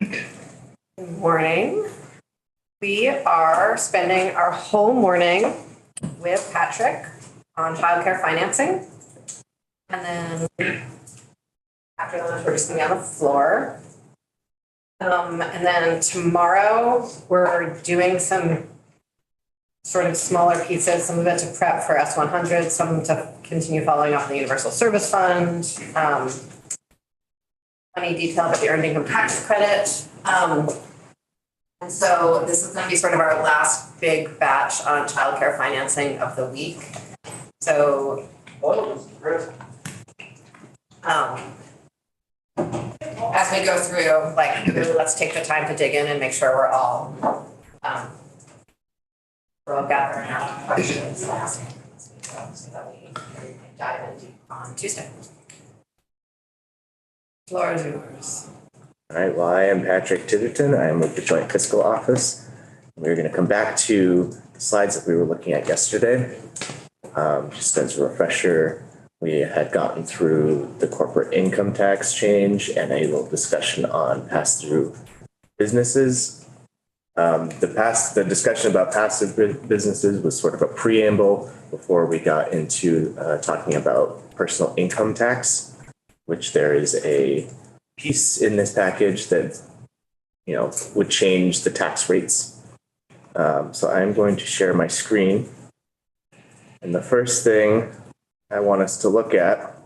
Good morning. We are spending our whole morning with Patrick on childcare financing. And then after lunch, we're just gonna be on the floor. And then tomorrow, we're doing some sort of smaller pieces, some of it to prep for S100, some to continue following up on the Universal Service Fund. Funny detail about the earned income tax credit. And so this is going to be sort of our last big batch on childcare financing of the week. So, as we go through, like, really let's take the time to dig in and make sure we're all gathering our questions and asking so that we can dive in deep on Tuesday. Floor is yours. All right, well, I am Patrick Titterton. I am with the Joint Fiscal Office. We're going to come back to the slides that we were looking at yesterday. Just as a refresher, we had gotten through the corporate income tax change and a little discussion on pass-through businesses. The discussion about passive businesses was sort of a preamble before we got into talking about personal income tax, which there is a piece in this package that, would change the tax rates. So I'm going to share my screen. And the first thing I want us to look at,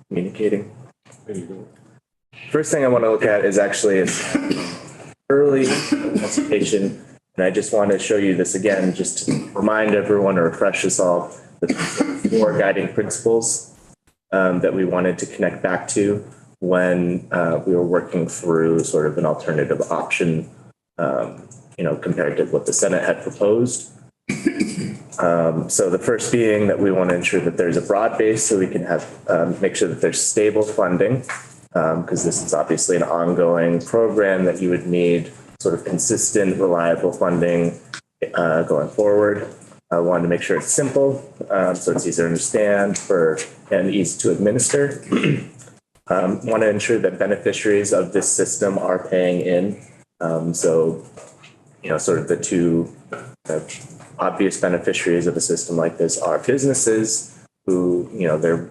communicating. First thing I want to look at is actually early participation. And I just want to show you this again, just to remind everyone or refresh us all the four guiding principles that we wanted to connect back to when we were working through sort of an alternative option, compared to what the Senate had proposed. So the first being that we want to ensure that there's a broad base so we can have make sure that there's stable funding, because this is obviously an ongoing program that you would need sort of consistent, reliable funding going forward. I wanted to make sure it's simple, so it's easy to understand and easy to administer. Want to ensure that beneficiaries of this system are paying in. Sort of the two obvious beneficiaries of a system like this are businesses who, their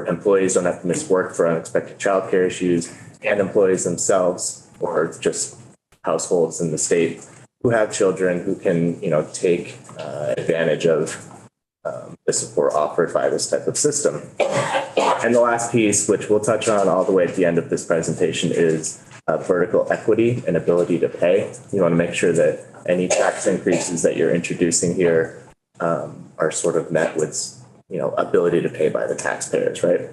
employees don't have to miss work for unexpected childcare issues, and employees themselves, or just households in the state who have children who can, take advantage of the support offered by this type of system. And the last piece, which we'll touch on all the way at the end of this presentation, is vertical equity and ability to pay. You want to make sure that any tax increases that you're introducing here are sort of met with, ability to pay by the taxpayers, right?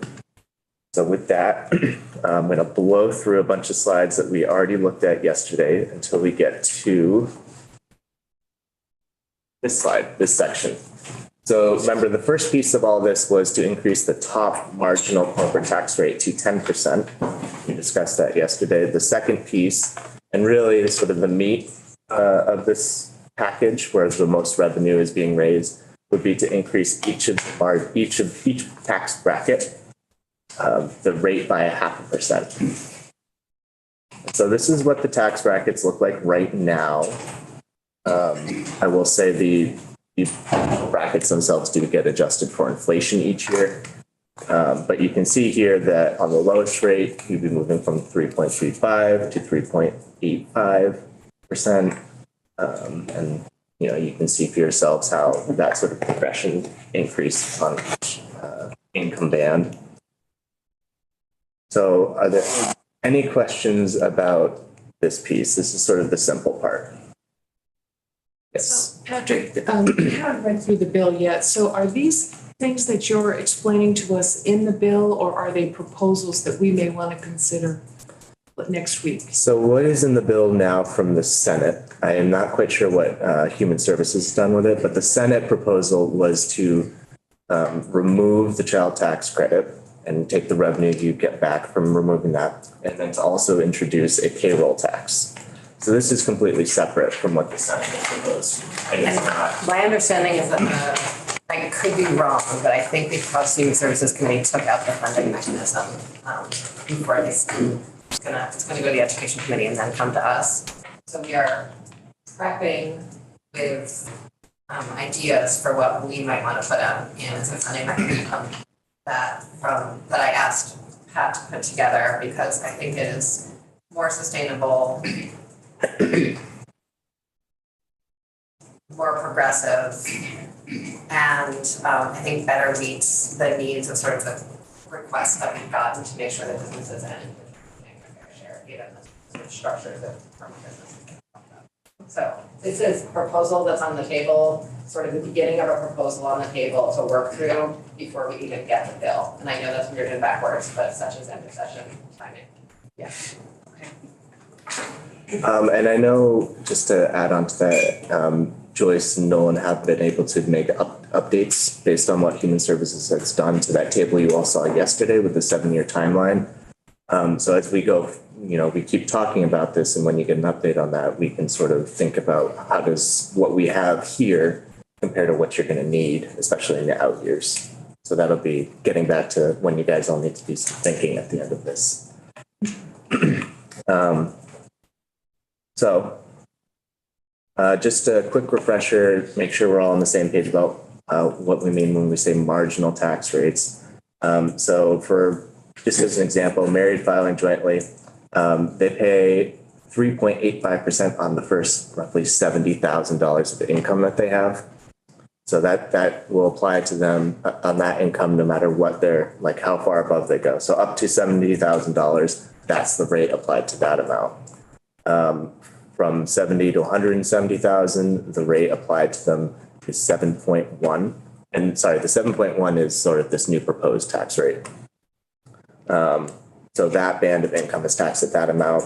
So with that, I'm going to blow through a bunch of slides that we already looked at yesterday until we get to this slide, this section. So remember, the first piece of all this was to increase the top marginal corporate tax rate to 10%. We discussed that yesterday. The second piece, and really sort of the meat of this package, where the most revenue is being raised, would be to increase each tax bracket the rate by 0.5%. So this is what the tax brackets look like right now. I will say the brackets themselves do get adjusted for inflation each year. But you can see here that on the lowest rate, you'd be moving from 3.35 to 3.85%. And you can see for yourselves how that sort of progression increased on each income band. So are there any questions about this piece? This is sort of the simple part. Yes. So, Patrick, you haven't read through the bill yet. So are these things that you're explaining to us in the bill, or are they proposals that we may want to consider next week? So what is in the bill now from the Senate? I am not quite sure what Human Services has done with it, but the Senate proposal was to remove the child tax credit and take the revenue you get back from removing that, and then to also introduce a payroll tax. So this is completely separate from what the Senate has proposed. And it's not. My understanding is that I could be wrong, but I think because Human Services Committee took out the funding mechanism, before this, it's gonna go to the Education Committee and then come to us. So we are prepping with, ideas for what we might want to put in as a funding mechanism that I asked Pat to put together, because I think it is more sustainable, more progressive, and I think better meets the needs of sort of the requests that we've gotten to make sure that businesses and individuals are getting their fair share, given the sort of structures that from business. So this is a proposal that's on the table, sort of the beginning of a proposal on the table to work through before we even get the bill. And I know that's weird and backwards, but such is end of session timing. Yeah. And I know, just to add on to that, Joyce and Nolan have been able to make updates based on what Human Services has done to that table you all saw yesterday with the 7-year timeline. So as we go, we keep talking about this, and when you get an update on that, we can sort of think about how does what we have here compare to what you're going to need, especially in the out years. So that'll be getting back to when you guys all need to do some thinking at the end of this. Just a quick refresher, make sure we're all on the same page about what we mean when we say marginal tax rates. So for just as an example, married filing jointly, they pay 3.85% on the first roughly $70,000 of income that they have. So that will apply to them on that income, no matter what they're, like how far above they go. So up to $70,000, that's the rate applied to that amount. From 70 to 170,000, the rate applied to them is 7.1. And sorry, the 7.1 is sort of this new proposed tax rate. So that band of income is taxed at that amount.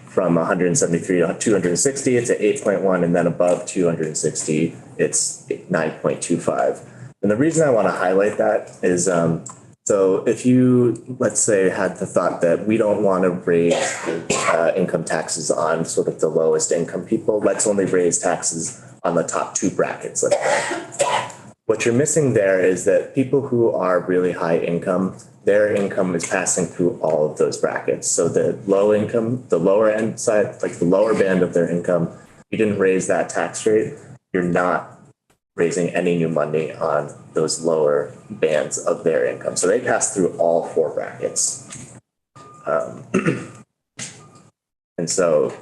From 173 to 260, it's at 8.1, and then above 260, it's 9.25. And the reason I want to highlight that is, so if you, let's say, had the thought that we don't want to raise income taxes on sort of the lowest income people, let's only raise taxes on the top 2 brackets, let's say. What you're missing there is that people who are really high income, their income is passing through all of those brackets. So the low income, the lower end side, like the lower band of their income, you didn't raise that tax rate, you're not raising any new money on those lower bands of their income. So they pass through all 4 brackets. And so,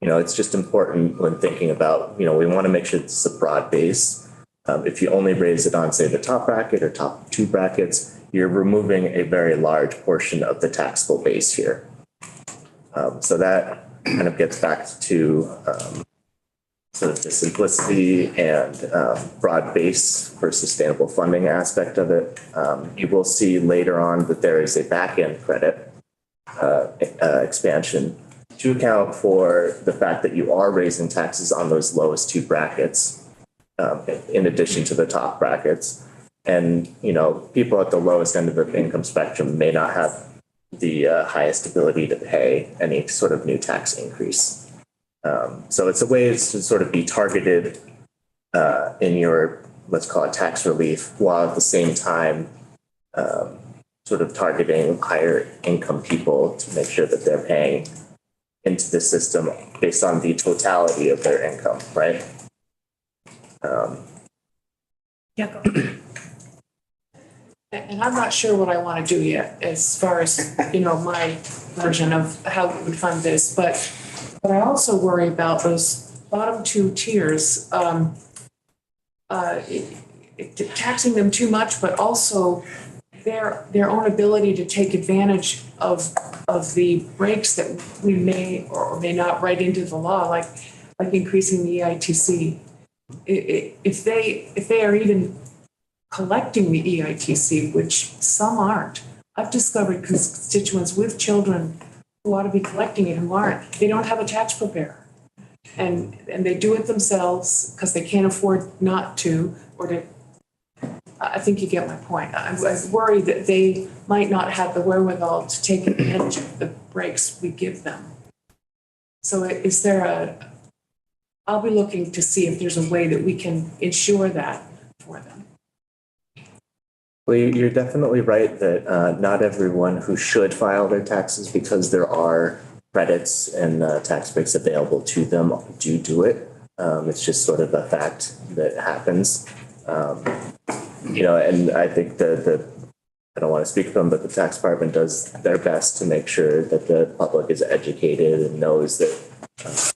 it's just important when thinking about, we want to make sure it's a broad base. If you only raise it on, say, the top bracket or top 2 brackets, you're removing a very large portion of the taxable base here. So that kind of gets back to sort of the simplicity and broad base for sustainable funding aspect of it. You will see later on that there is a back-end credit expansion to account for the fact that you are raising taxes on those lowest 2 brackets. In addition to the top brackets. And, people at the lowest end of the income spectrum may not have the highest ability to pay any sort of new tax increase. So it's a way to sort of be targeted in your, let's call it tax relief, while at the same time sort of targeting higher income people to make sure that they're paying into the system based on the totality of their income, right? Yeah. And I'm not sure what I want to do yet as far as, my version of how we would fund this, but I also worry about those bottom 2 tiers, taxing them too much, but also their own ability to take advantage of the breaks that we may or may not write into the law, like increasing the EITC. If they are even collecting the EITC, which some aren't. I've discovered constituents with children who ought to be collecting it who aren't. They don't have a tax preparer. And they do it themselves because they can't afford not to, or to, I think you get my point. I worry that they might not have the wherewithal to take advantage of the breaks we give them. So is there I'll be looking to see if there's a way that we can ensure that for them. Well, you're definitely right that not everyone who should file their taxes because there are credits and tax breaks available to them do it. It's just sort of a fact that happens. And I think I don't want to speak for them, but the tax department does their best to make sure that the public is educated and knows that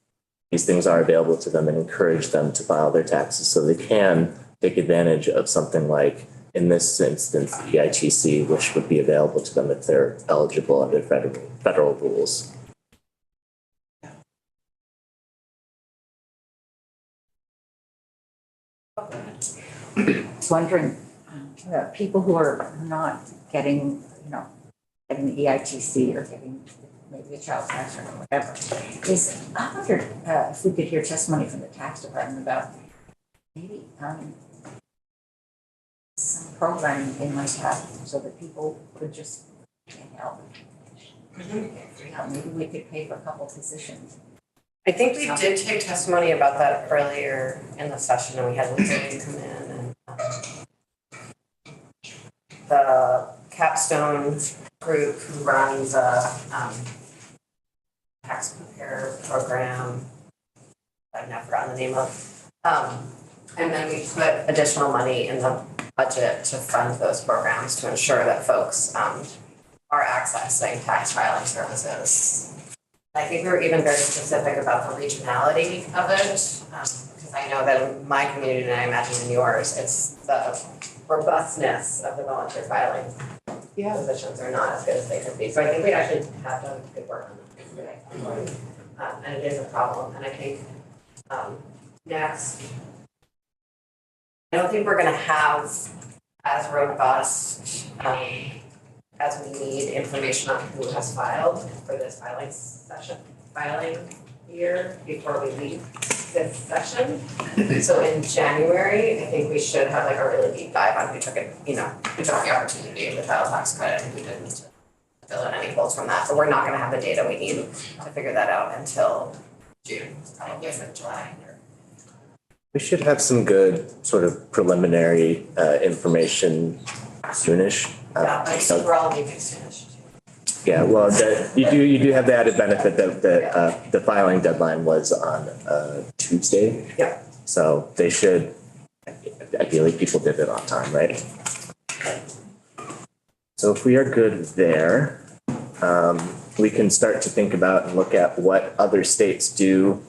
these things are available to them and encourage them to file their taxes so they can take advantage of something like, in this instance, EITC, which would be available to them if they're eligible under federal rules. I was wondering, people who are not getting, getting the EITC or getting maybe the child tax or whatever, I wondered if we could hear testimony from the tax department about maybe some program they might have so that people could just get help. Maybe we could pay for a couple positions. I think we did take testimony about that earlier in the session, and we had Lizzie come in, and the Capstone group who runs a tax compare program, I've never forgotten the name of. And then we put additional money in the budget to fund those programs to ensure that folks are accessing tax filing services. I think we were even very specific about the regionality of it, because I know that in my community, and I imagine in yours, it's the robustness of the volunteer filing positions are not as good as they could be. So I think we actually have done good work on that. And it is a problem. And I think next, I don't think we're going to have as robust as we need information on who has filed for this filing year before we leave this session. So in January, I think we should have like a really deep dive on who took it, who took the opportunity of the child tax credit and who didn't, to fill in any holes from that. But we're not gonna have the data we need to figure that out until June, probably July. We should have some good sort of preliminary information soonish. Yeah, I think we're all leaving soonish. Yeah, well, you do have the added benefit that the filing deadline was on Tuesday. Yeah. So they should, ideally, people did it on time, right? So if we are good there, we can start to think about and look at what other states do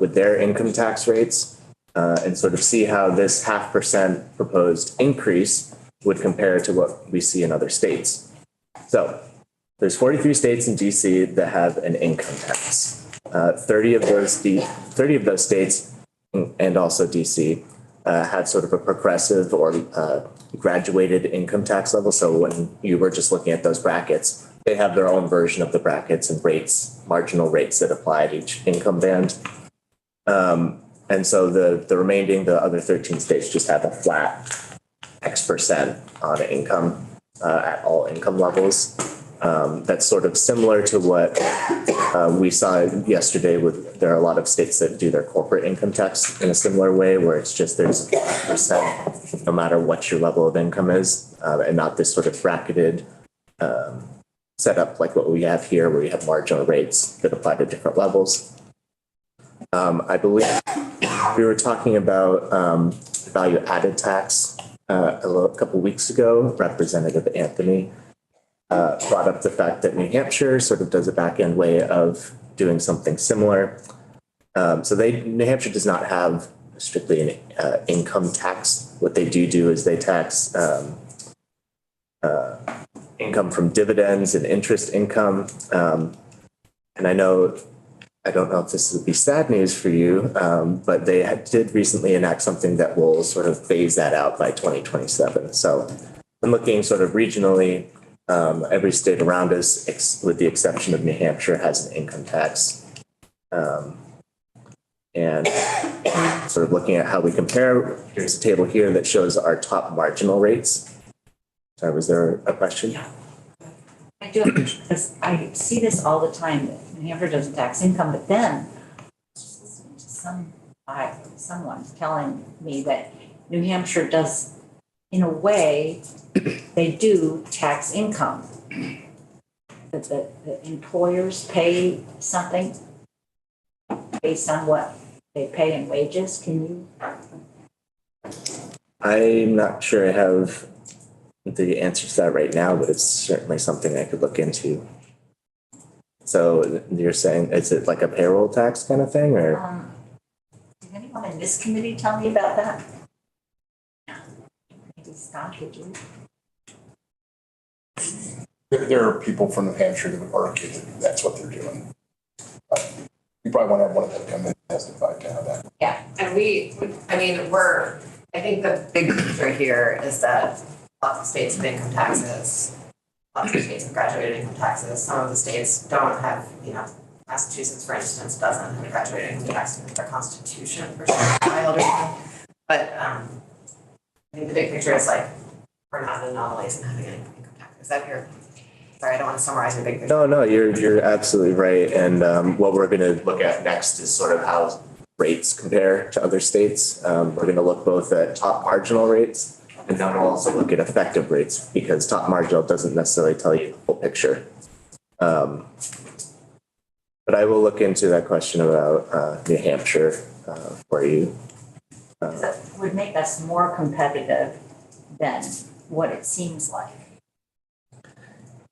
with their income tax rates and sort of see how this 0.5% proposed increase would compare to what we see in other states. So there's 43 states in DC that have an income tax. 30 of those states and also DC have sort of a progressive or graduated income tax level. So when you were just looking at those brackets, they have their own version of the brackets and rates, marginal rates that apply to each income band. And so the other 13 states just have a flat X% on income at all income levels. That's sort of similar to what we saw yesterday there are a lot of states that do their corporate income tax in a similar way, where it's just there's a percent no matter what your level of income is, and not this sort of bracketed setup like what we have here, where you have marginal rates that apply to different levels. I believe we were talking about value added tax a couple weeks ago. Representative Anthony brought up the fact that New Hampshire sort of does a back end way of doing something similar. So New Hampshire does not have strictly an income tax. What they do is they tax income from dividends and interest income. And I don't know if this would be sad news for you, but they did recently enact something that will sort of phase that out by 2027. So I'm looking sort of regionally. Every state around us, with the exception of New Hampshire, has an income tax. And sort of looking at how we compare, here's a table here that shows our top marginal rates. Sorry, was there a question? Yeah. I do, because I see this all the time, that New Hampshire doesn't tax income, but then I was just listening to someone telling me that New Hampshire does, in a way, they do tax income. That the employers pay something based on what they pay in wages. Can you? I'm not sure I have the answer to that right now, but it's certainly something I could look into. So you're saying, is it like a payroll tax kind of thing, or? Did anyone in this committee tell me about that? Maybe Scott, did you? There are people from New Hampshire that would argue that that's what they're doing. But you probably want to have one of them come in and testify to how that. Yeah. And I think the big picture here is that lots of states have income taxes. Lots of states have graduated income taxes. Some of the states don't have, Massachusetts, for instance, doesn't have graduated income tax in their constitution for some child or something. But I think the big picture is like, we're not anomalies in having an income tax. Is that your, sorry, I don't want to summarize your big picture. No, you're absolutely right. And what we're going to look at next is sort of how rates compare to other states. We're going to look both at top marginal rates, and then we'll also look at effective rates, because top marginal doesn't necessarily tell you the full picture. But I will look into that question about New Hampshire for you. That would make us more competitive than what it seems like.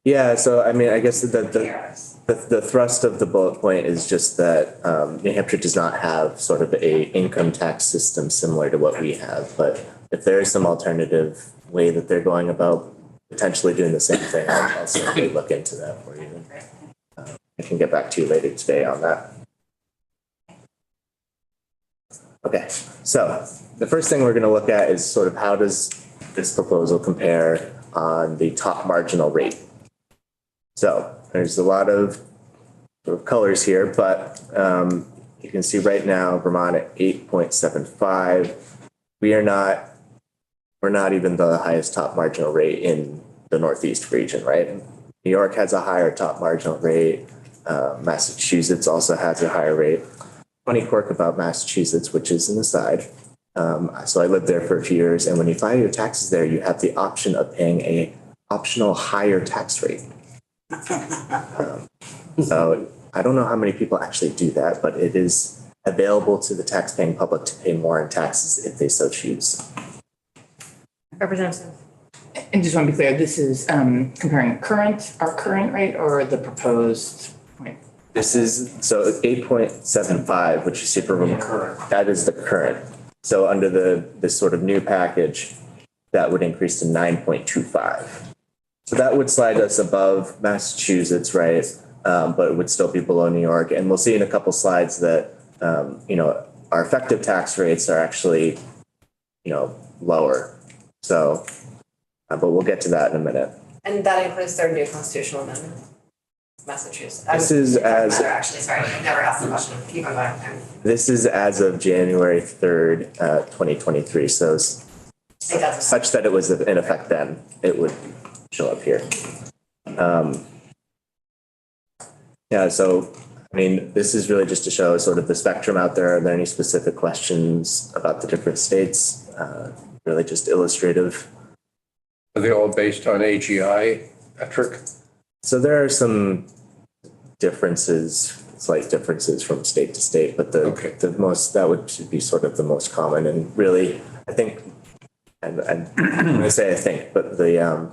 Yeah, so I mean, I guess the thrust of the bullet point is just that New Hampshire does not have sort of a income tax system similar to what we have. But if there is some alternative way that they're going about potentially doing the same thing, I'll certainly look into that for you. I can get back to you later today on that. Okay, so the first thing we're going to look at is sort of how does this proposal compare on the top marginal rate. So there's a lot of sort of colors here, but you can see right now Vermont at 8.75. We're not even the highest top marginal rate in the Northeast region, right? New York has a higher top marginal rate. Massachusetts also has a higher rate. Funny quirk about Massachusetts, which is an aside. So I lived there for a few years, and when you file your taxes there, you have the option of paying a optional higher tax rate. So I don't know how many people actually do that, but it is available to the taxpaying public to pay more in taxes if they so choose. Representative. And just want to be clear, this is comparing our current rate or the proposed point? This is, so 8.75, which you see for Vermont, that is the current. So under this sort of new package, that would increase to 9.25. So that would slide us above Massachusetts, right? But it would still be below New York. And we'll see in a couple slides that, our effective tax rates are actually, lower. So, but we'll get to that in a minute. And that includes their new constitutional amendment, Massachusetts. This is as. Actually, sorry, I've never asked the question. Keep on going. This is as of January 3rd, 2023. So I think that's such that it was in effect then, it would show up here. Yeah, so, I mean, this is really just to show sort of the spectrum out there. Are there any specific questions about the different states? Really just illustrative. Are they all based on AGI, Patrick? So there are some differences, slight differences from state to state, but the most, that would be sort of the most common. And really, I think, and I'm going to say I think, but the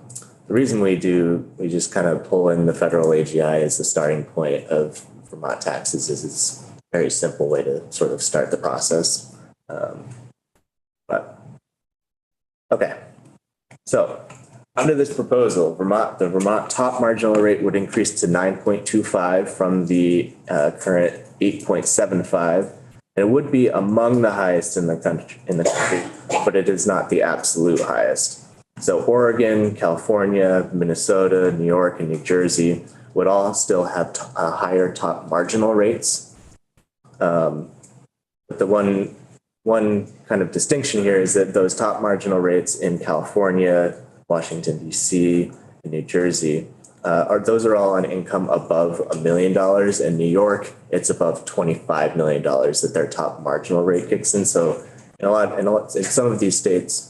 reason we just kind of pull in the federal AGI as the starting point of Vermont taxes is it's a very simple way to sort of start the process. But okay, so under this proposal, the Vermont top marginal rate would increase to 9.25 from the current 8.75. It would be among the highest in the country, but it is not the absolute highest. So Oregon, California, Minnesota, New York, and New Jersey would all still have higher top marginal rates. But the one kind of distinction here is that those top marginal rates in California, Washington, D.C., and New Jersey, those are all on income above $1 million. In New York, it's above $25 million that their top marginal rate kicks in. So in some of these states,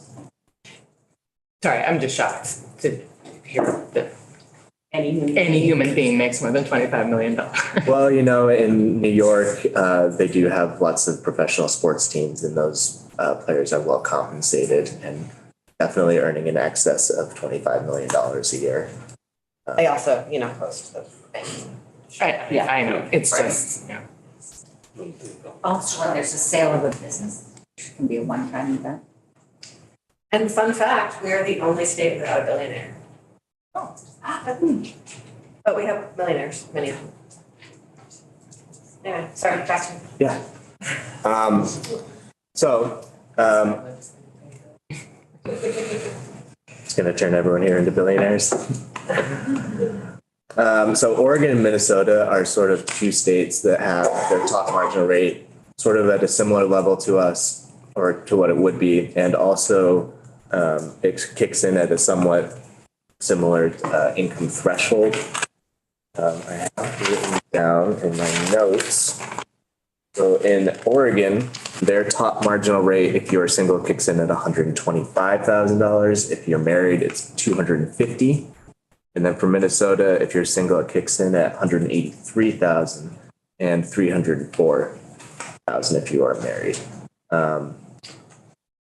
Sorry, I'm just shocked to hear that Any any human being makes more than $25 million. well, in New York, they do have lots of professional sports teams, and those players are well compensated and definitely earning in excess of $25 million a year. They also, host the thing. Yeah, I know. It's just, yeah. Also, when there's a sale of a business, it can be a one-time event. And fun fact, we are the only state without a billionaire. But we have millionaires, many of them. Anyway, sorry, back to you. Yeah. So, it's gonna turn everyone here into billionaires. So Oregon and Minnesota are sort of two states that have their top marginal rate sort of at a similar level to us or to what it would be. And also, it kicks in at a somewhat similar income threshold. I have it written down in my notes. So in Oregon, their top marginal rate, if you're single, kicks in at $125,000. If you're married, it's $250,000. And then for Minnesota, if you're single, it kicks in at $183,000 and $304,000 if you are married.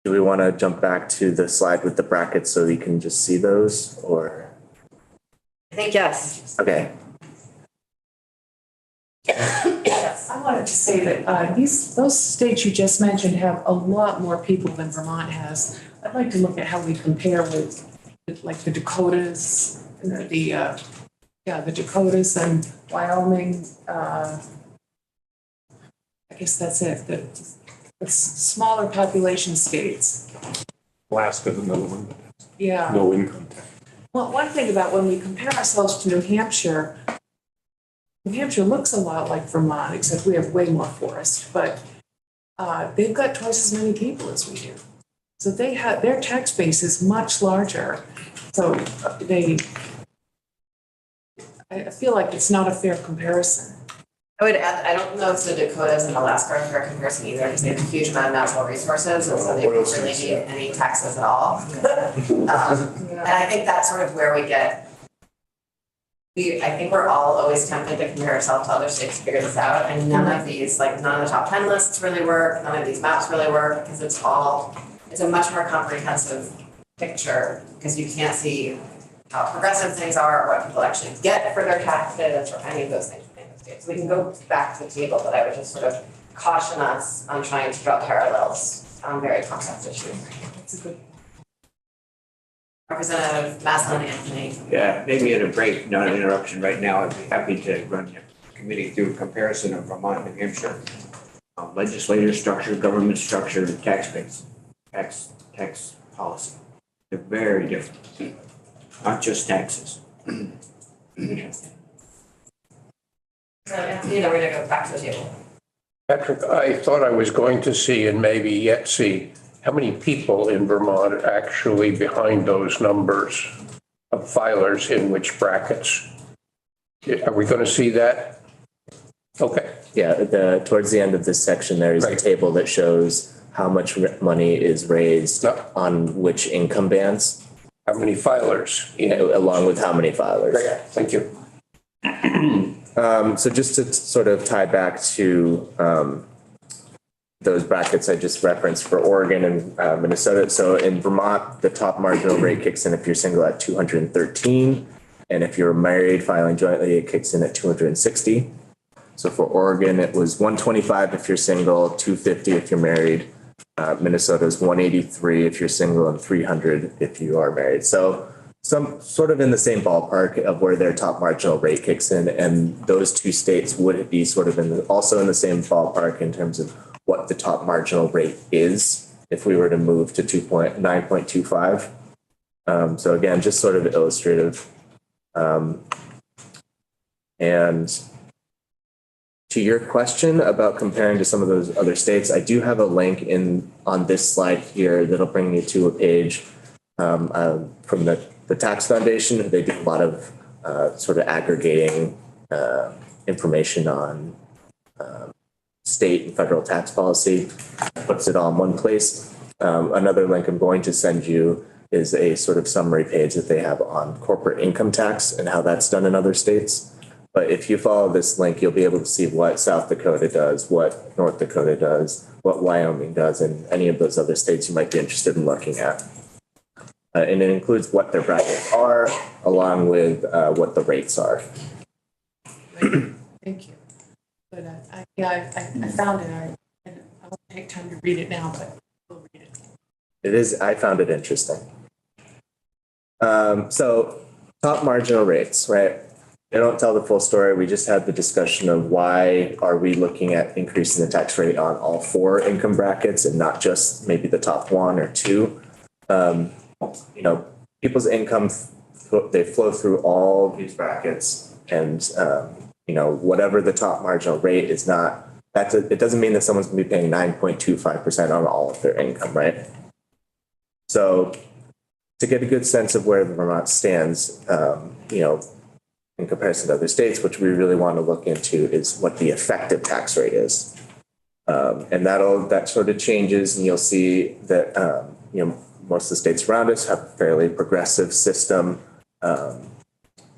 Do we want to jump back to the slide with the brackets so we can just see those, or? I think yes. Okay. I wanted to say that those states you just mentioned have a lot more people than Vermont has. I'd like to look at how we compare with like the Dakotas, the Dakotas and Wyoming. I guess that's it. The smaller population states. Alaska's another one, Yeah. no income tax. Well, one thing about when we compare ourselves to New Hampshire looks a lot like Vermont, except we have way more forest, but they've got twice as many people as we do. So their tax base is much larger. So I feel like it's not a fair comparison. I would add, I don't know if the Dakotas and Alaska are a fair comparison either, because they have a huge amount of natural resources, and so they don't really need any taxes at all. And I think that's sort of where we get, I think we're all always tempted to compare ourselves to other states to figure this out, and none of these, like none of the top 10 lists really work, none of these maps really work, because it's a much more comprehensive picture, because you can't see how progressive things are, or what people actually get for their taxes, or any of those things. So we can go back to the table, but I would just sort of caution us on trying to draw parallels on very complex issues. That's a good. Representative Maslin, Anthony. Yeah, maybe at a break, not an interruption right now, I'd be happy to run the committee through a comparison of Vermont and New Hampshire. Legislative structure, government structure, tax base, tax policy. They're very different, not just taxes. So Anthony, then we're gonna go back to the table. Patrick, I thought I was going to see and maybe yet see how many people in Vermont are actually behind those numbers of filers in which brackets. Are we going to see that? Okay. Yeah, towards the end of this section, there is a Right. table that shows how much money is raised Yep. on which income bands, How many filers? along with how many filers. Okay, thank you. So just to sort of tie back to those brackets I just referenced for Oregon and Minnesota. So in Vermont, the top marginal rate kicks in if you're single at 213. And if you're married filing jointly, it kicks in at 260. So for Oregon, it was 125 if you're single, 250 if you're married. Minnesota is 183 if you're single and 300 if you are married. So some sort of in the same ballpark of where their top marginal rate kicks in. And those two states would be sort of also in the same ballpark in terms of what the top marginal rate is if we were to move to 9.25. So again, just sort of illustrative. And to your question about comparing to some of those other states, I do have a link on this slide here that'll bring you to a page from the Tax Foundation. They do a lot of sort of aggregating information on state and federal tax policy, puts it all in one place. Another link I'm going to send you is a sort of summary page that they have on corporate income tax and how that's done in other states. But if you follow this link, you'll be able to see what South Dakota does, what North Dakota does, what Wyoming does, and any of those other states you might be interested in looking at. And it includes what their brackets are, along with what the rates are. Thank you. But I found it. I won't take time to read it now, but we'll read it. I found it interesting. So top marginal rates, right? They don't tell the full story. We just had the discussion of why are we looking at increasing the tax rate on all 4 income brackets and not just maybe the top 1 or 2. People's income, they flow through all these brackets, and whatever the top marginal rate is not, it doesn't mean that someone's gonna be paying 9.25% on all of their income, right? So to get a good sense of where Vermont stands, in comparison to other states, which we really want to look into is what the effective tax rate is. And that sort of changes, and you'll see that, most of the states around us have a fairly progressive system,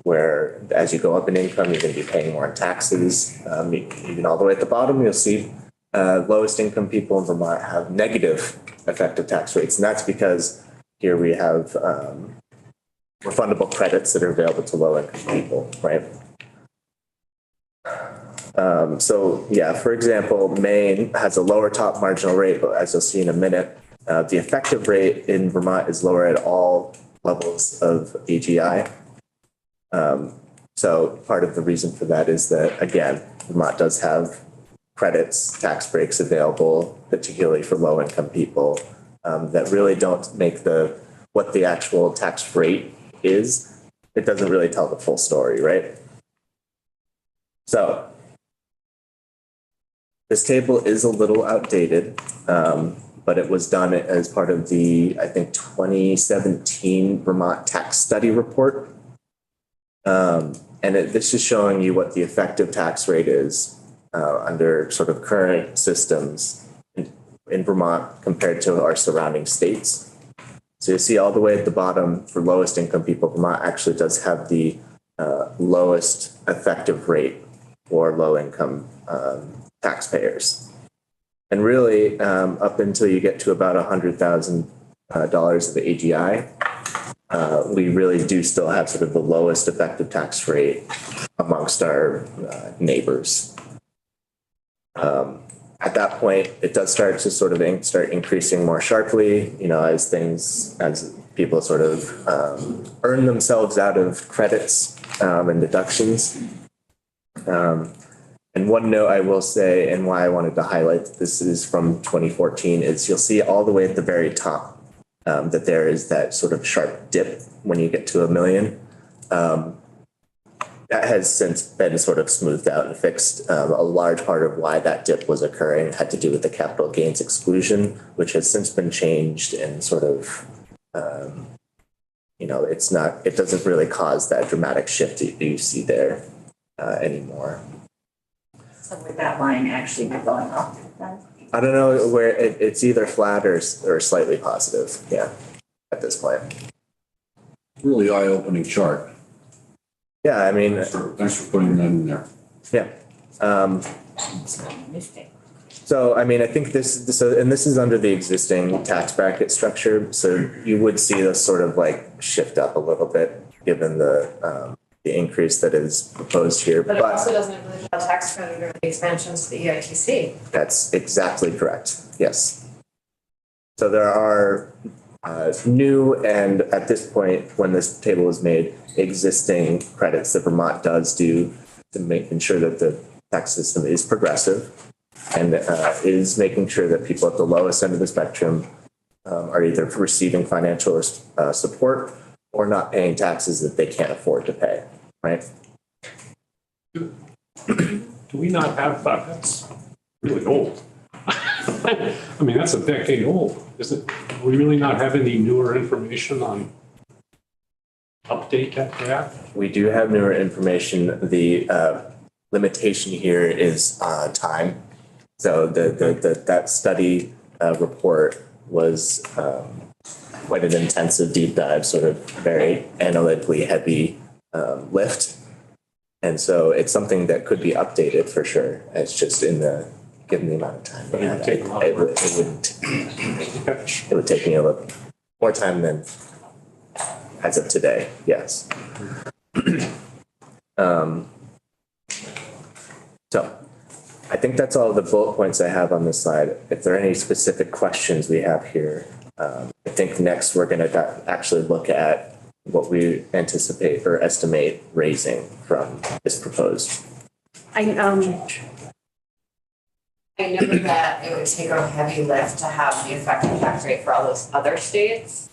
where as you go up in income, you're going to be paying more in taxes. Even all the way at the bottom, you'll see lowest income people in Vermont have negative effective tax rates. And that's because here we have refundable credits that are available to low income people, right? For example, Maine has a lower top marginal rate, but as you'll see in a minute, the effective rate in Vermont is lower at all levels of AGI. So part of the reason for that is that, again, Vermont does have credits, tax breaks available, particularly for low income people, that really don't make what the actual tax rate is. It doesn't really tell the full story, right? So this table is a little outdated, but it was done as part of the, I think, 2017 Vermont Tax Study Report. This is showing you what the effective tax rate is under sort of current systems in Vermont compared to our surrounding states. So you see all the way at the bottom for lowest income people, Vermont actually does have the lowest effective rate for low income taxpayers. And really, up until you get to about $100,000 of the AGI, we really do still have sort of the lowest effective tax rate amongst our neighbors. At that point, it does start to sort of start increasing more sharply, as people sort of earn themselves out of credits and deductions. And one note I will say, and why I wanted to highlight that this is from 2014, is you'll see all the way at the very top that there is that sort of sharp dip when you get to $1 million. That has since been sort of smoothed out and fixed. A large part of why that dip was occurring had to do with the capital gains exclusion, which has since been changed and sort of, it doesn't really cause that dramatic shift that you see there anymore. So would that line actually be going up then? I don't know where it's either flat or slightly positive. Yeah, at this point. Really eye-opening chart. Yeah, I mean, Thanks for putting that in there. yeah. It's not a mistake. So, I mean, I think this is under the existing tax bracket structure. So you would see this sort of like shift up a little bit given the increase that is proposed here. But it also doesn't include the tax credit or the expansions to the EITC. That's exactly correct. Yes. So there are new and at this point, when this table was made, existing credits that Vermont does do to ensure that the tax system is progressive and is making sure that people at the lowest end of the spectrum are either receiving financial support or not paying taxes that they can't afford to pay, right? Do we not have that? That's really old. I mean, that's a decade old, isn't it? Do we really not have any newer information on update that? We do have newer information. The limitation here is time. So that study report was quite an intensive deep dive, sort of very analytically heavy lift. And so it's something that could be updated for sure. It's just given the amount of time. But it would take a lot of work. It would take me a little more time than as of today, yes. So I think that's all the bullet points I have on this slide. If there are any specific questions we have here, I think next we're going to actually look at what we anticipate or estimate raising from this proposed. I know that it would take a heavy lift to have the effective tax rate for all those other states.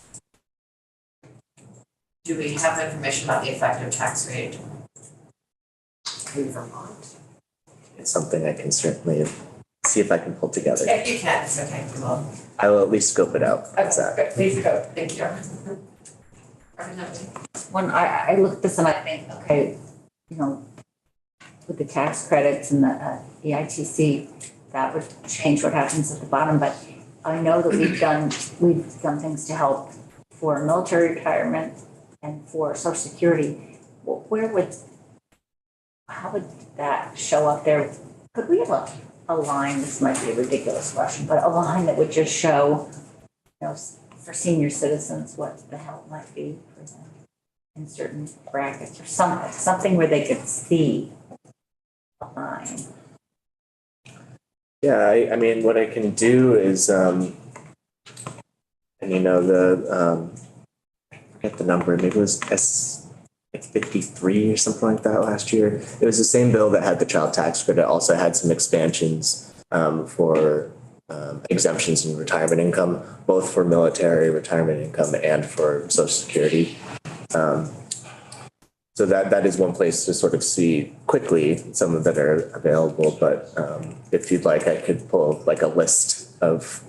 Do we have information about the effective tax rate in Vermont? It's something I can certainly see if I can pull together. If you can, it's okay, we will. I will at least scope it out. How's that? Okay, please go, thank you. When I look at this and I think, okay, you know, with the tax credits and the EITC, that would change what happens at the bottom, but I know that we've done things to help for military retirement and for Social Security. How would that show up there? Could we have a line, this might be a ridiculous question, but a line that would just show, you know, for senior citizens, what the help might be for them in certain brackets or something where they could see a line? Yeah, I mean, what I can do is, and you know, I forget the number, maybe it was like 53 or something like that last year. It was the same bill that had the child tax credit, also had some expansions for exemptions in retirement income, both for military retirement income and for Social Security. So that is one place to sort of see quickly some of that are available. But if you'd like, I could pull like a list of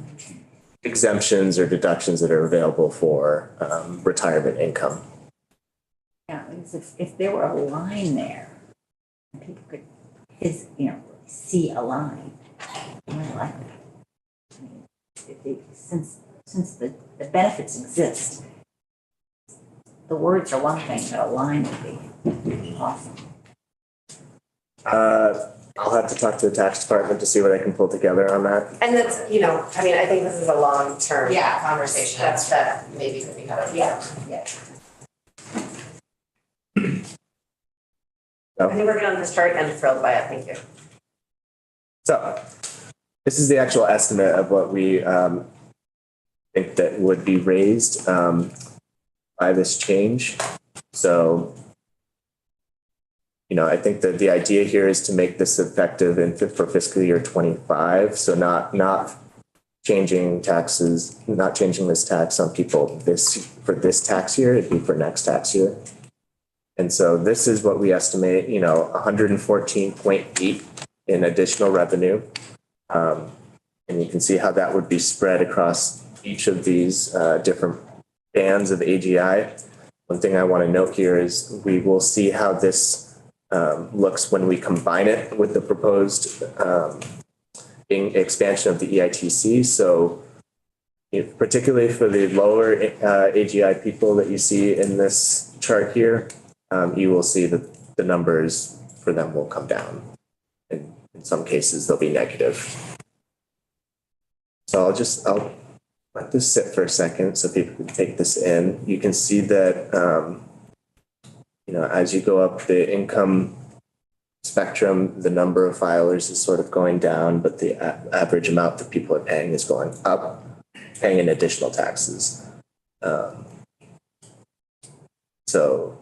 exemptions or deductions that are available for retirement income. Yeah, if there were a line there, and people could, see a line, I like that. I mean, since the benefits exist, the words are one thing, but a line would be awesome. I'll have to talk to the tax department to see what I can pull together on that. And that's, I think this is a long-term Yeah. conversation, that maybe could be kind of. Yeah. I think we're good on this chart and thrilled by it, thank you. So this is the actual estimate of what we think that would be raised by this change. So, I think that the idea here is to make this effective for fiscal year 25. So not changing taxes, not changing this tax on people for this tax year, it'd be for next tax year. And so this is what we estimate, 114.8 in additional revenue. And you can see how that would be spread across each of these different bands of AGI. One thing I want to note here is we will see how this looks when we combine it with the proposed expansion of the EITC. So particularly for the lower AGI people that you see in this chart here, you will see that the numbers for them will come down. In some cases, they'll be negative. So I'll let this sit for a second so people can take this in. You can see that, as you go up the income spectrum, the number of filers is sort of going down, but the average amount that people are paying is going up, paying in additional taxes. So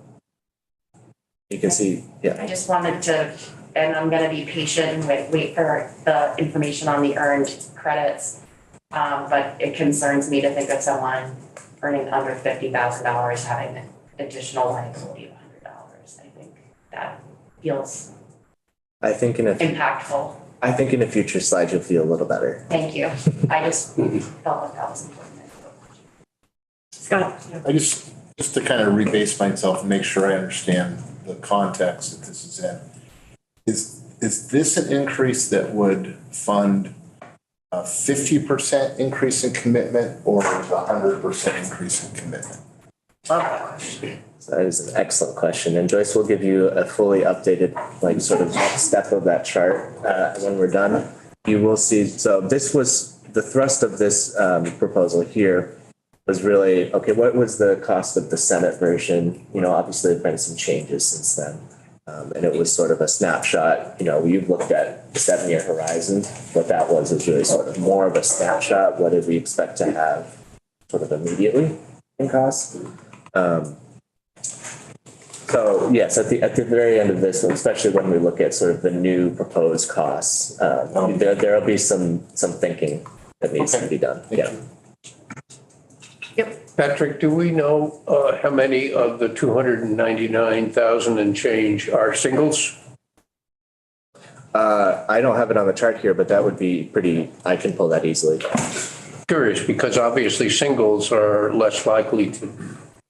you can see, yeah. I just wanted to, and I'm gonna be patient and wait for the information on the earned credits. But it concerns me to think of someone earning under $50,000 having an additional liability of $100. I think that feels impactful. I think in a future slide, you'll feel a little better. Thank you. I just felt like that was important. Scott? I just to kind of rebase myself and make sure I understand the context that this is in. Is is this an increase that would fund a 50% increase in commitment or a 100% increase in commitment? Love that question. So that is an excellent question, and Joyce will give you a fully updated, like, sort of next step of that chart when we're done. You will see, so this was, the thrust of this proposal here was really, okay, what was the cost of the Senate version? You know, obviously there've been some changes since then. And it was sort of a snapshot, you know, you've looked at the 7-year horizon. What that was really sort of more of a snapshot. What did we expect to have sort of immediately in costs? So yes, at the very end of this, especially when we look at sort of the new proposed costs, there'll be some thinking that needs to be done. Yeah. Patrick, do we know how many of the 299,000 and change are singles? I don't have it on the chart here, but that would be pretty, I can pull that easily. Curious, because obviously singles are less likely to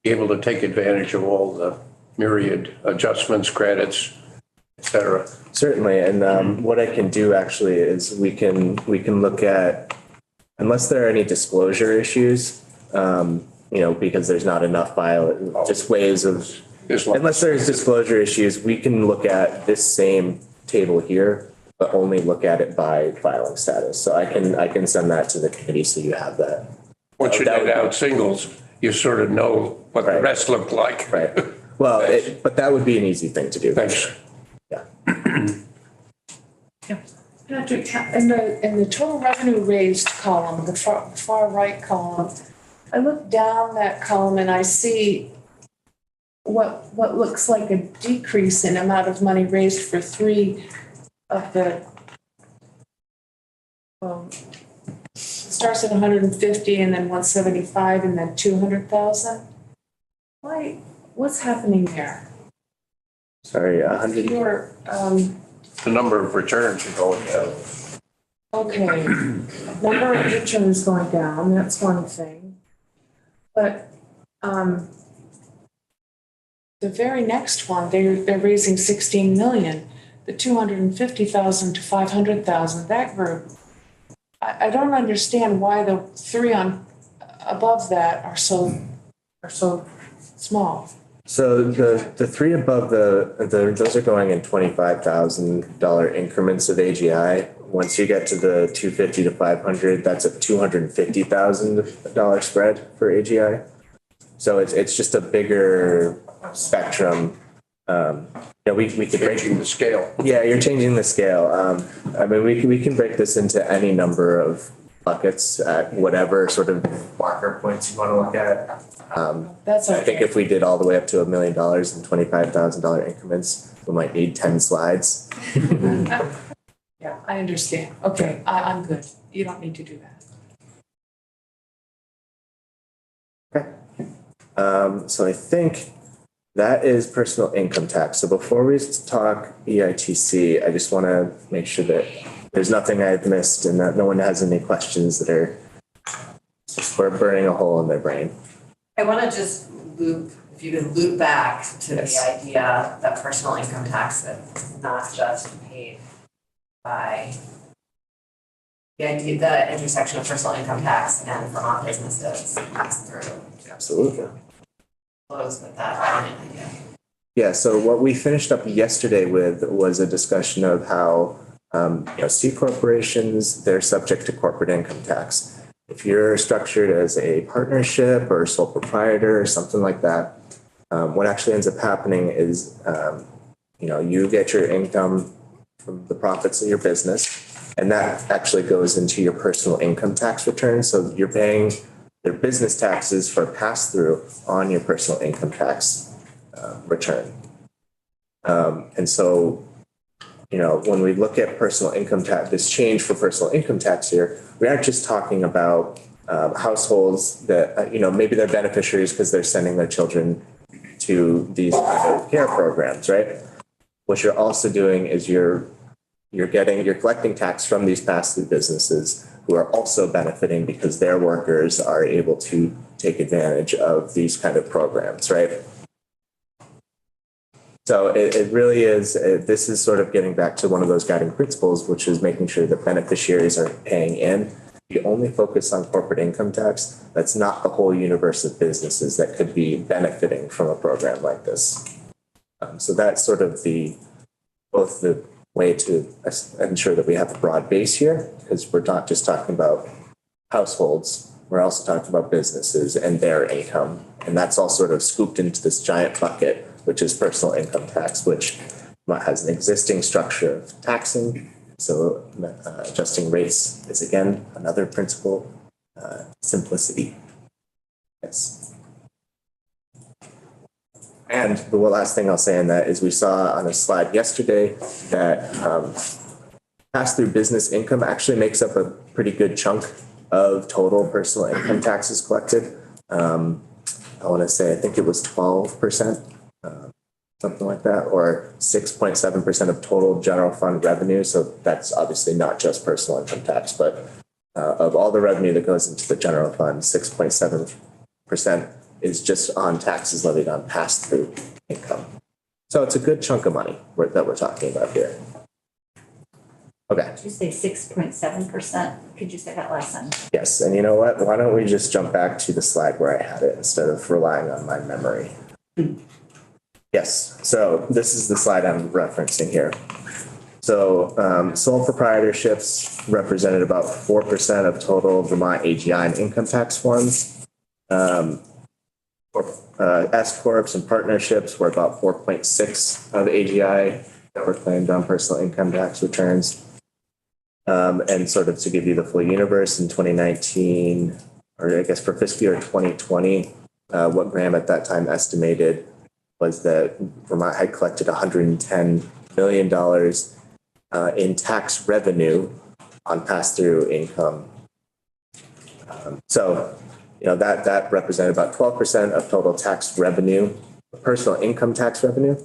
be able to take advantage of all the myriad adjustments, credits, et cetera. Certainly, and what I can do actually is we can look at, unless there are any disclosure issues, you know, because there's not enough just ways of, unless there's disclosure issues, we can look at this same table here, but only look at it by filing status. So I can send that to the committee so you have that. Once you net out singles, you sort of know what the rest look like. Right. Well, but that would be an easy thing to do. Thanks. Yeah. Patrick, in the total revenue raised column, the far right column, I look down that column and I see what looks like a decrease in amount of money raised for 3 of the, starts at 150 and then 175 and then 200,000. Why, what's happening there? Sorry, 100. Your, The number of returns are going down. okay, number of returns going down, that's one thing. But the very next one, they're raising 16 million, the 250,000 to 500,000, that group. I don't understand why the 3 on above that are so small. So the 3 above those are going in $25,000 increments of AGI. Once you get to the 250 to 500, that's a $250,000 spread for AGI. So it's just a bigger spectrum. You know, we could Changing the scale. Yeah, you're changing the scale. I mean, we can break this into any number of buckets at whatever sort of marker points you want to look at. That's okay. I think if we did all the way up to $1 million in $25,000 increments, we might need 10 slides. Yeah, I understand. Okay, I'm good. You don't need to do that. Okay. So I think that is personal income tax. So before we talk EITC, I just want to make sure that there's nothing I've missed and that no one has any questions that are we're burning a hole in their brain. I want to just if you could loop back to the idea that personal income tax is not just paid by the intersection of personal income tax and Vermont businesses pass through. Absolutely. Close with that idea. Yeah, so what we finished up yesterday with was a discussion of how C corporations, they're subject to corporate income tax. If you're structured as a partnership or a sole proprietor or something like that, what actually ends up happening is, you get your income from the profits of your business, and that actually goes into your personal income tax return. So you're paying their business taxes for pass-through on your personal income tax return. And so, when we look at personal income tax, this change for personal income tax here, we aren't just talking about households that, maybe they're beneficiaries because they're sending their children to these kind of care programs, right? What you're also doing is you're collecting tax from these pass-through businesses who are also benefiting because their workers are able to take advantage of these kind of programs, right? So it really is, this is sort of getting back to one of those guiding principles, which is making sure that beneficiaries are paying in. You only focus on corporate income tax. That's not the whole universe of businesses that could be benefiting from a program like this. So that's sort of both the way to ensure that we have a broad base here, because we're not just talking about households, we're also talking about businesses and their income. And that's all sort of scooped into this giant bucket, which is personal income tax, which has an existing structure of taxing. So adjusting rates is again another principle, simplicity. Yes. And the last thing I'll say on that is we saw on a slide yesterday that pass-through business income actually makes up a pretty good chunk of total personal income taxes collected. I want to say, I think it was 12%, something like that, or 6.7% of total general fund revenue. So that's obviously not just personal income tax, but of all the revenue that goes into the general fund, 6.7% is just on taxes levied on pass-through income. So it's a good chunk of money that we're talking about here. Okay. Did you say 6.7%? Could you say that last time? Yes, and you know what? Why don't we just jump back to the slide where I had it instead of relying on my memory? Yes, so this is the slide I'm referencing here. So sole proprietorships represented about 4% of total Vermont AGI and income tax forms. S corps and partnerships were about 4.6 of AGI that were claimed on personal income tax returns. And sort of to give you the full universe in 2019, or I guess for fiscal year 2020, what Graham at that time estimated was that Vermont had collected $110 million in tax revenue on pass-through income. So, you know, that represented about 12% of total tax revenue, personal income tax revenue.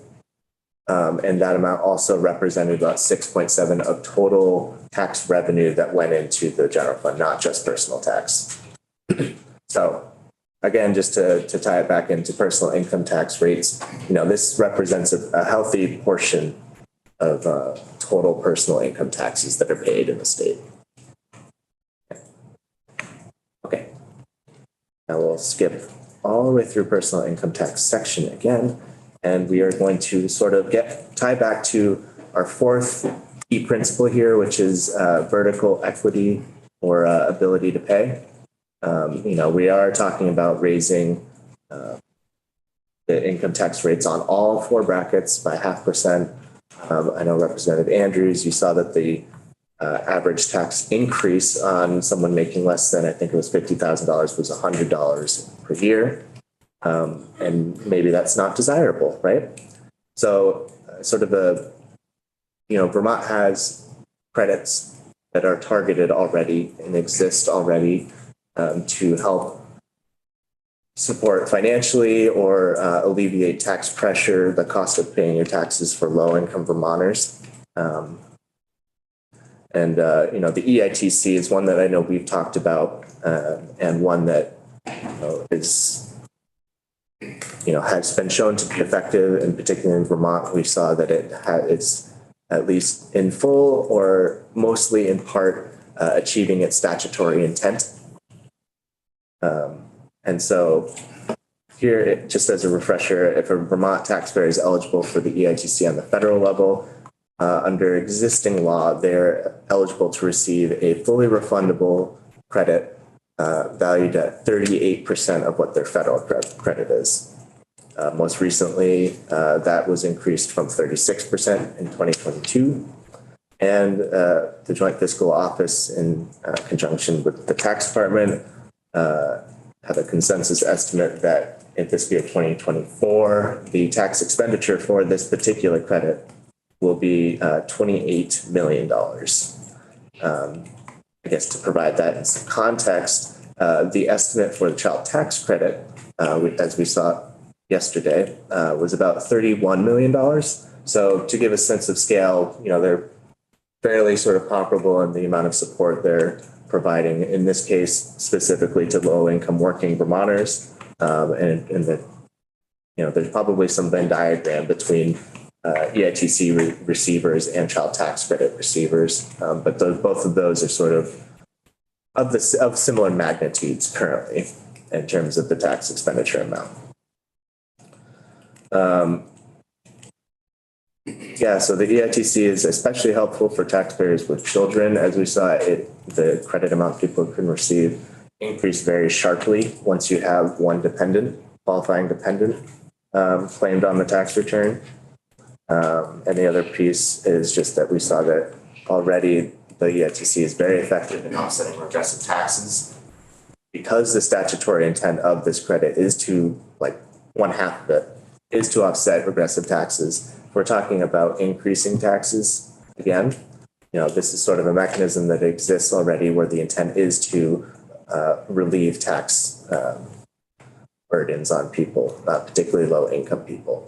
And that amount also represented about 6.7 of total tax revenue that went into the general fund, not just personal tax. So again, just to tie it back into personal income tax rates, you know, this represents a healthy portion of total personal income taxes that are paid in the state. Okay. Now we'll skip all the way through personal income tax section again. And we are going to sort of tie back to our fourth key principle here, which is vertical equity or ability to pay. You know, we are talking about raising the income tax rates on all four brackets by 0.5%. I know Representative Andrews, you saw that the average tax increase on someone making less than, I think it was $50,000 was $100 per year. And maybe that's not desirable, right? So sort of Vermont has credits that are targeted already and exist already to help support financially or alleviate tax pressure, the cost of paying your taxes for low-income Vermonters. And the EITC is one that I know we've talked about and one that has been shown to be effective, and particularly in Vermont, we saw that it's at least in full or mostly in part achieving its statutory intent. And so here, just as a refresher, if a Vermont taxpayer is eligible for the EITC on the federal level, under existing law, they're eligible to receive a fully refundable credit valued at 38% of what their federal credit is. Most recently, that was increased from 36% in 2022. And the Joint Fiscal Office, in conjunction with the tax department, have a consensus estimate that in fiscal year 2024, the tax expenditure for this particular credit will be $28 million. I guess to provide that in some context, the estimate for the child tax credit, as we saw yesterday, was about $31 million. So to give a sense of scale, they're fairly sort of comparable in the amount of support they're providing, in this case, specifically to low-income working Vermonters, and the there's probably some Venn diagram between EITC receivers and child tax credit receivers. But both of those are sort of similar magnitudes currently in terms of the tax expenditure amount. So the EITC is especially helpful for taxpayers with children. As we saw, the credit amount people can receive increase very sharply once you have one qualifying dependent claimed on the tax return. And the other piece is just that we saw that already the EITC is very effective in offsetting regressive taxes because the statutory intent of this credit is to, one half of it is to offset regressive taxes. We're talking about increasing taxes again. This is sort of a mechanism that exists already where the intent is to relieve tax burdens on people, particularly low income people.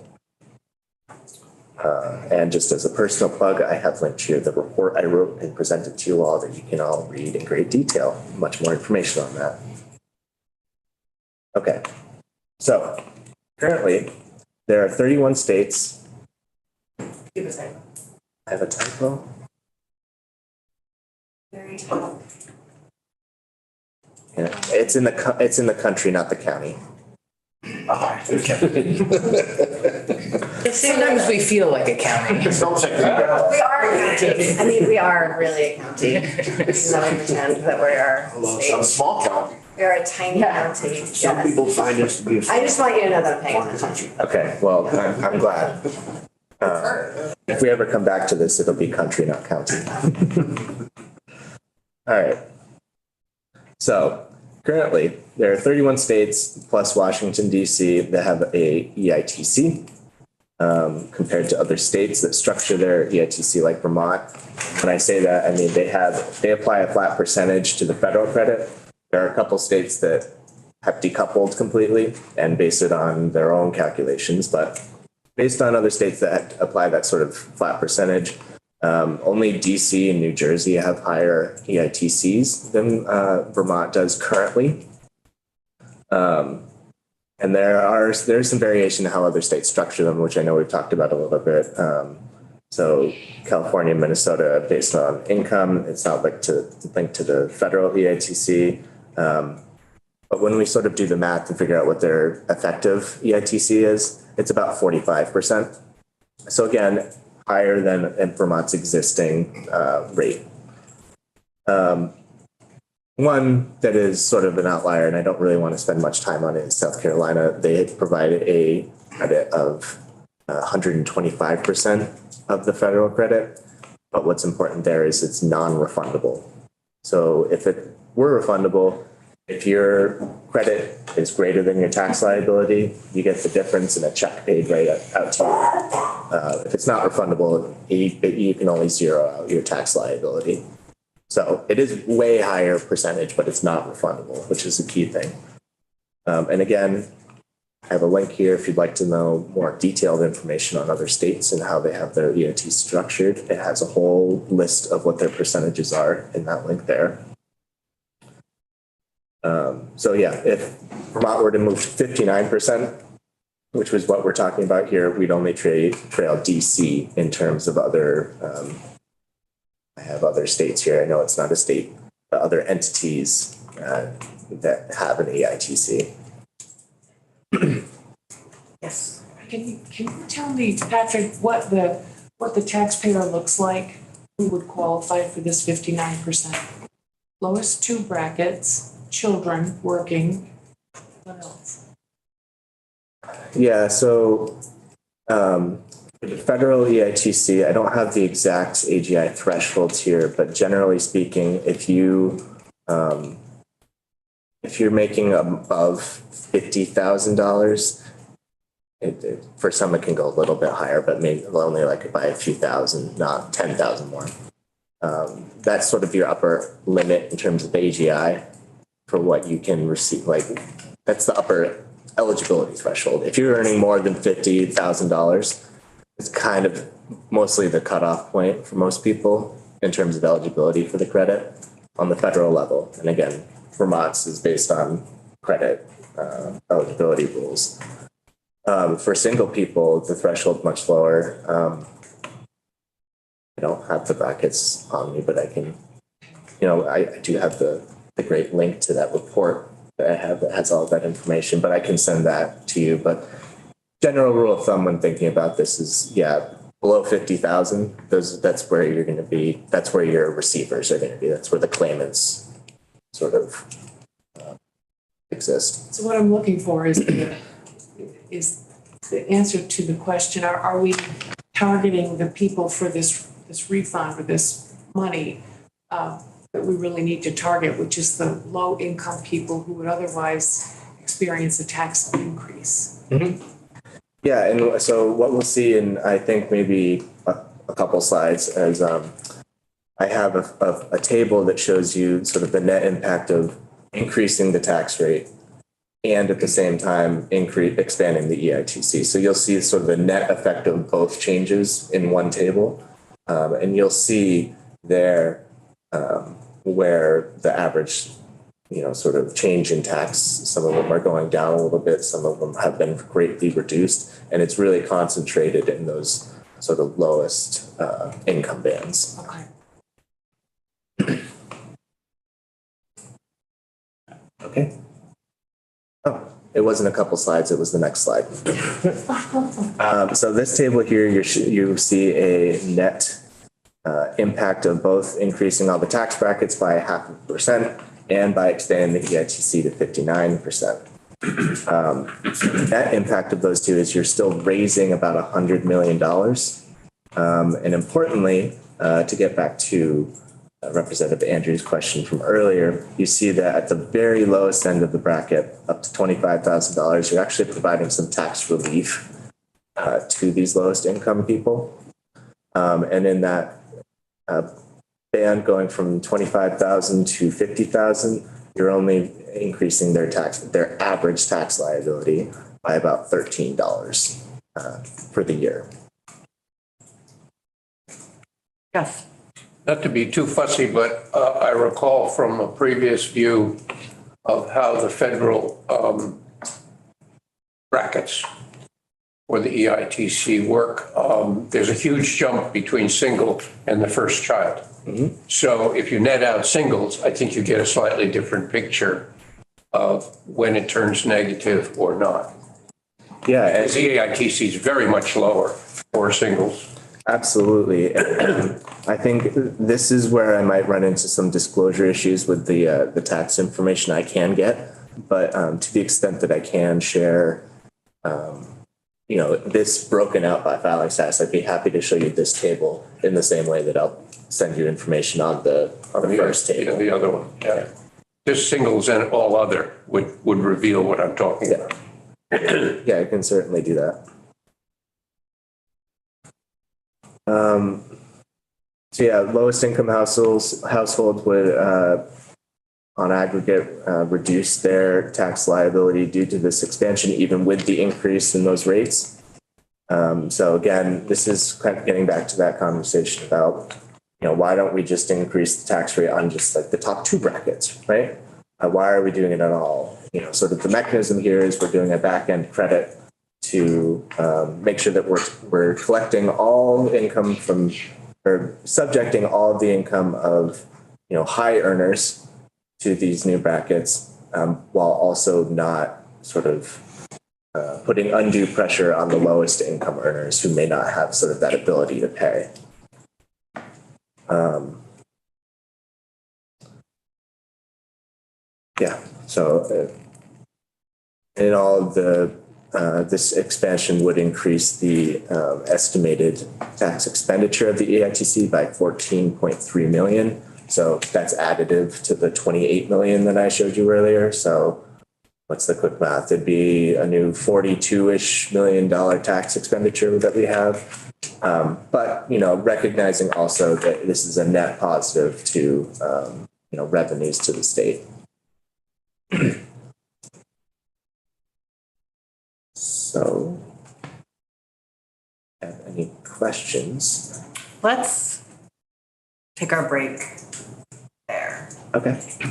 And just as a personal plug, I have linked here the report I wrote and presented to you all that you can all read in great detail. Much more information on that. Okay, so currently there are 31 states. Do the same. I have a typo. Very top. Yeah, it's in the country, not the county. Sometimes we feel like a county. We are a county. I mean, we are really a county. Even though I pretend that we are a state. Small county. We are a tiny county. Some Yes. people find us to be. I just want you to know that I'm paying attention. Okay, well, I'm glad. If we ever come back to this, it'll be country, not county. All right. So currently, there are 31 states plus Washington, D.C. that have a EITC compared to other states that structure their EITC like Vermont. When I say that, I mean they apply a flat percentage to the federal credit. There are a couple states that have decoupled completely and base it on their own calculations, but based on other states that apply that sort of flat percentage, only DC and New Jersey have higher EITCs than Vermont does currently. And there's some variation in how other states structure them, which I know we've talked about a little bit. So California and Minnesota based on income, it's not linked to the federal EITC. But when we sort of do the math to figure out what their effective EITC is, it's about 45%. So again, higher than Vermont's existing rate. One that is sort of an outlier, and I don't really want to spend much time on it, is South Carolina. They provide a credit of 125% of the federal credit. But what's important there is it's non-refundable. So if it were refundable, if your credit is greater than your tax liability, you get the difference in a check paid right out to you. If it's not refundable, you can only zero out your tax liability. So it is way higher percentage, but it's not refundable, which is a key thing. And again, I have a link here if you'd like to know more detailed information on other states and how they have their EIT structured. It has a whole list of what their percentages are in that link there. So yeah, if Vermont were to move to 59%, which was what we're talking about here, we'd only trail DC in terms of other, I have other states here. I know it's not a state, but other entities that have an EITC. Yes. Can you tell me, Patrick, what the taxpayer looks like who would qualify for this 59%? Lowest two brackets, children working, what else? Yeah, so the federal EITC, I don't have the exact AGI thresholds here, but generally speaking, if you're making above $50,000, for some it can go a little bit higher, but maybe only like by a few thousand, not 10,000 more. That's sort of your upper limit in terms of AGI for what you can receive. Like that's the upper eligibility threshold. If you're earning more than $50,000, it's kind of mostly the cutoff point for most people in terms of eligibility for the credit on the federal level. And again, Vermont's is based on credit eligibility rules. For single people, the threshold much lower. I don't have the brackets on me, but I can, I do have the great link to that report that I have that has all of that information, but I can send that to you. But general rule of thumb when thinking about this is, below 50,000, that's where you're going to be. That's where your receivers are going to be. That's where the claimants sort of exist. So what I'm looking for is the answer to the question, are we targeting the people for this refund or this money that we really need to target, which is the low income people who would otherwise experience a tax increase? Mm-hmm. Yeah, and so what we'll see in, I think, maybe a couple slides is I have a table that shows you sort of the net impact of increasing the tax rate and at the same time expanding the EITC. So you'll see sort of the net effect of both changes in one table. And you'll see there where the average, sort of change in tax, some of them are going down a little bit, some of them have been greatly reduced, and it's really concentrated in those sort of lowest income bands. Okay. Okay. Oh, it wasn't a couple slides, it was the next slide. So this table here, you see a net impact of both increasing all the tax brackets by 0.5% and by expanding the EITC to 59%. Net impact of those two is you're still raising about $100 million. And importantly, to get back to Representative Andrews' question from earlier, you see that at the very lowest end of the bracket, up to $25,000, you're actually providing some tax relief to these lowest income people. And in that band going from 25,000 to 50,000, you're only increasing their average tax liability by about $13 for the year. Yes. Not to be too fussy, but I recall from a previous view of how the federal brackets for the EITC work. There's a huge jump between single and the first child. Mm-hmm. So if you net out singles, I think you get a slightly different picture of when it turns negative or not. Yeah. The EITC is very much lower for singles. Absolutely. I think this is where I might run into some disclosure issues with the tax information I can get, but to the extent that I can share, this broken out by filing status, I'd be happy to show you this table in the same way that I'll send you information on the first table. The other one, yeah. Just singles and all other would reveal what I'm talking about. Yeah, I can certainly do that. Lowest income households would, on aggregate, reduce their tax liability due to this expansion, even with the increase in those rates. So again, this is kind of getting back to that conversation about, why don't we just increase the tax rate on just like the top two brackets, right? Why are we doing it at all? Sort of the mechanism here is we're doing a back end credit to make sure that we're collecting all income from, or subjecting all of the income of, high earners to these new brackets, while also not sort of putting undue pressure on the lowest income earners who may not have sort of that ability to pay. So in all of this expansion would increase the estimated tax expenditure of the EITC by 14.3 million. So that's additive to the 28 million that I showed you earlier. So what's the quick math? It'd be a new $42-ish million tax expenditure that we have. But, recognizing also that this is a net positive to, revenues to the state. So, have any questions? Let's take our break there. Okay.